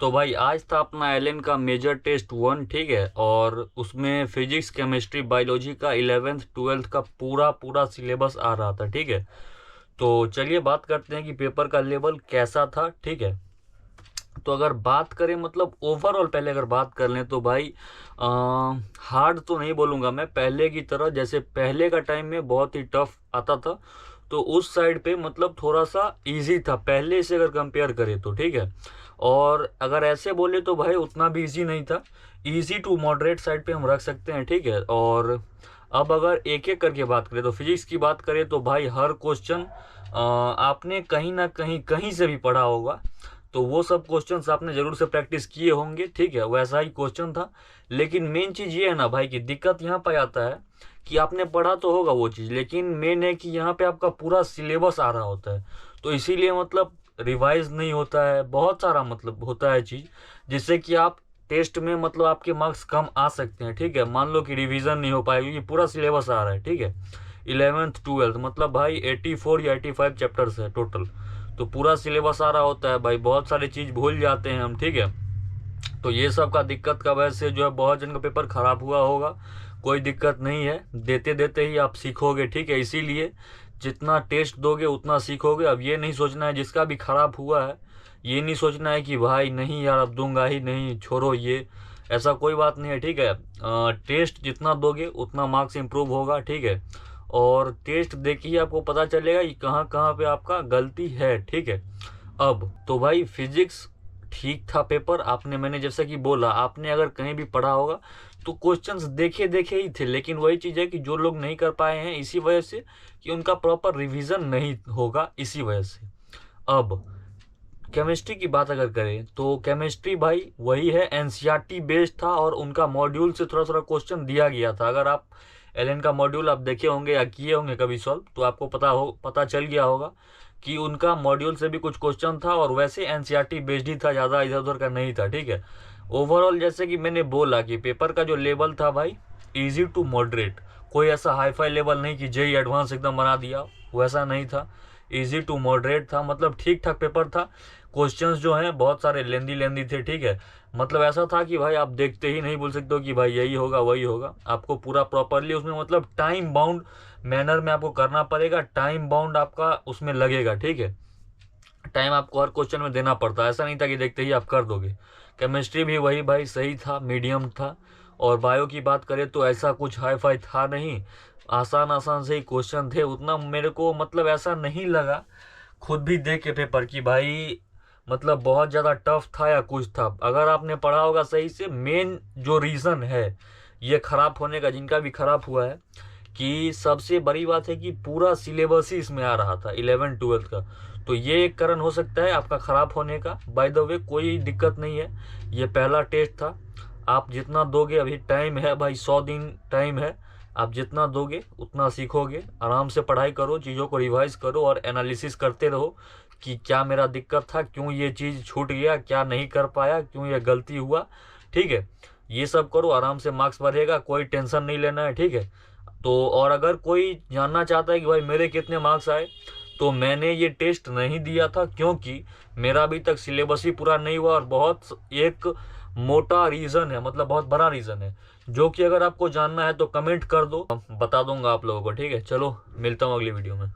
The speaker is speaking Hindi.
तो भाई आज था अपना एलन का मेजर टेस्ट 1, ठीक है। और उसमें फिजिक्स, केमिस्ट्री, बायोलॉजी का 11th 12th का पूरा पूरा सिलेबस आ रहा था, ठीक है। तो चलिए बात करते हैं कि पेपर का लेवल कैसा था, ठीक है। तो अगर बात करें मतलब ओवरऑल, पहले अगर बात कर लें तो भाई हार्ड तो नहीं बोलूँगा मैं, पहले की तरह जैसे पहले का टाइम में बहुत ही टफ आता था, तो उस साइड पे मतलब थोड़ा सा इजी था पहले से अगर कंपेयर करें तो, ठीक है। और अगर ऐसे बोले तो भाई उतना भी इजी नहीं था, इजी टू मॉडरेट साइड पे हम रख सकते हैं, ठीक है। और अब अगर एक एक करके बात करें तो फिजिक्स की बात करें तो भाई हर क्वेश्चन आपने कहीं ना कहीं कहीं से भी पढ़ा होगा, तो वो सब क्वेश्चंस आपने जरूर से प्रैक्टिस किए होंगे, ठीक है। वैसा ही क्वेश्चन था, लेकिन मेन चीज़ ये है ना भाई कि दिक्कत यहाँ पे आता है कि आपने पढ़ा तो होगा वो चीज़, लेकिन मेन है कि यहाँ पे आपका पूरा सिलेबस आ रहा होता है, तो इसीलिए मतलब रिवाइज नहीं होता है, बहुत सारा मतलब होता है चीज़, जिससे कि आप टेस्ट में मतलब आपके मार्क्स कम आ सकते हैं, ठीक है। मान लो कि रिवीजन नहीं हो पाएगी क्योंकि पूरा सिलेबस आ रहा है, ठीक है। 11th 12th मतलब भाई 84 या 85 चैप्टर्स है टोटल, तो पूरा सिलेबस आ रहा होता है भाई, बहुत सारी चीज़ भूल जाते हैं हम, ठीक है। तो ये सब का दिक्कत का वजह से जो है बहुत जन का पेपर खराब हुआ होगा, कोई दिक्कत नहीं है, देते देते ही आप सीखोगे, ठीक है। इसीलिए जितना टेस्ट दोगे उतना सीखोगे। अब ये नहीं सोचना है जिसका भी खराब हुआ है, ये नहीं सोचना है कि भाई नहीं यार अब दूंगा ही नहीं, छोड़ो ये, ऐसा कोई बात नहीं है, ठीक है। टेस्ट जितना दोगे उतना मार्क्स इंप्रूव होगा, ठीक है। और टेस्ट देखिए ही आपको पता चलेगा कि कहाँ कहाँ पे आपका गलती है, ठीक है। अब तो भाई फिजिक्स ठीक था पेपर, आपने मैंने जैसा कि बोला, आपने अगर कहीं भी पढ़ा होगा तो क्वेश्चंस देखे देखे ही थे, लेकिन वही चीज़ है कि जो लोग नहीं कर पाए हैं इसी वजह से कि उनका प्रॉपर रिवीजन नहीं होगा, इसी वजह से। अब केमिस्ट्री की बात अगर करें तो केमिस्ट्री भाई वही है, एनसीईआरटी बेस्ड था और उनका मॉड्यूल से थोड़ा थोड़ा क्वेश्चन दिया गया था। अगर आप एलएन का मॉड्यूल आप देखे होंगे या किए होंगे कभी सॉल्व, तो आपको पता चल गया होगा कि उनका मॉड्यूल से भी कुछ क्वेश्चन था और वैसे एनसीईआरटी बेस्ड ही था, ज़्यादा इधर उधर का नहीं था, ठीक है। ओवरऑल जैसे कि मैंने बोला कि पेपर का जो लेवल था भाई इजी टू मॉडरेट, कोई ऐसा हाई फाई लेवल नहीं कि जेई एडवांस एकदम बना दिया, वैसा नहीं था, इजी टू मॉडरेट था, मतलब ठीक ठाक पेपर था। क्वेश्चंस जो हैं बहुत सारे लेंदी लेंदी थे, ठीक है। मतलब ऐसा था कि भाई आप देखते ही नहीं बोल सकते हो कि भाई यही होगा वही होगा, आपको पूरा प्रॉपरली उसमें मतलब टाइम बाउंड मैनर में आपको करना पड़ेगा, टाइम बाउंड आपका उसमें लगेगा, ठीक है। टाइम आपको हर क्वेश्चन में देना पड़ता है, ऐसा नहीं था कि देखते ही आप कर दोगे। केमिस्ट्री भी वही भाई सही था, मीडियम था। और बायो की बात करें तो ऐसा कुछ हाई फाई था नहीं, आसान आसान से ही क्वेश्चन थे, उतना मेरे को मतलब ऐसा नहीं लगा खुद भी देख के पेपर की भाई मतलब बहुत ज़्यादा टफ था या कुछ था। अगर आपने पढ़ा होगा सही से, मेन जो रीज़न है ये ख़राब होने का, जिनका भी ख़राब हुआ है, कि सबसे बड़ी बात है कि पूरा सिलेबस ही इसमें आ रहा था 11 12 का, तो ये एक कारण हो सकता है आपका ख़राब होने का। बाय द वे कोई दिक्कत नहीं है, ये पहला टेस्ट था, आप जितना दोगे, अभी टाइम है भाई 100 दिन टाइम है, आप जितना दोगे उतना सीखोगे। आराम से पढ़ाई करो, चीज़ों को रिवाइज करो और एनालिसिस करते रहो कि क्या मेरा दिक्कत था, क्यों ये चीज़ छूट गया, क्या नहीं कर पाया, क्यों ये गलती हुआ, ठीक है। ये सब करो, आराम से मार्क्स बढ़ेगा, कोई टेंशन नहीं लेना है, ठीक है। तो और अगर कोई जानना चाहता है कि भाई मेरे कितने मार्क्स आए, तो मैंने ये टेस्ट नहीं दिया था क्योंकि मेरा अभी तक सिलेबस ही पूरा नहीं हुआ, और बहुत एक मोटा रीज़न है, मतलब बहुत बड़ा रीज़न है, जो कि अगर आपको जानना है तो कमेंट कर दो, बता दूंगा आप लोगों को, ठीक है। चलो मिलता हूँ अगली वीडियो में।